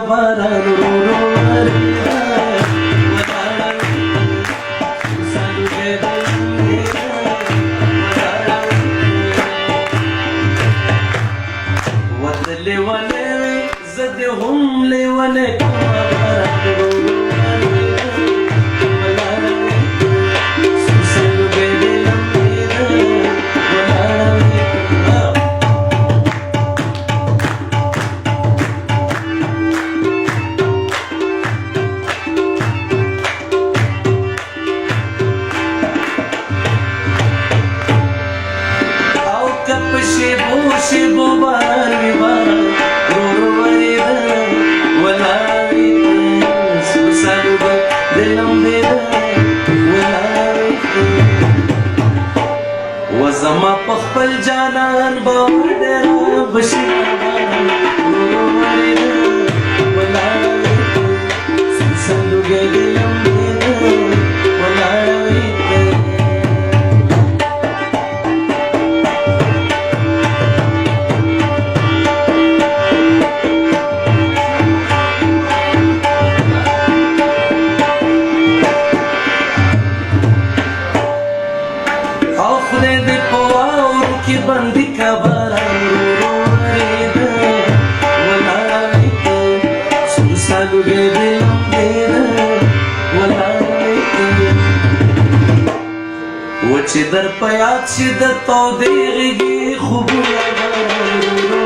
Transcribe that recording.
باران ورو ورېده لیوانے زد هم لیوانے کما باران ورو ورېده ولاړه سوسن بیدې لمبېده ولاړه او کپ شیبو شیبو باران وی باران ورو ورېده ولاړه سوسن بیدې لمبېده ولاړه وزما په خپل جانان باور ډېر بشي ورو ورېده ولاړه سوسن بیدې لمبېده ولاړه خدای دې په واورو کې بندي کا باران ورو ورېده ولاړه سوسن بیدې لمبېده ولاړه و چې در په یاد شي د تودې غېږې خوبونه باران ورو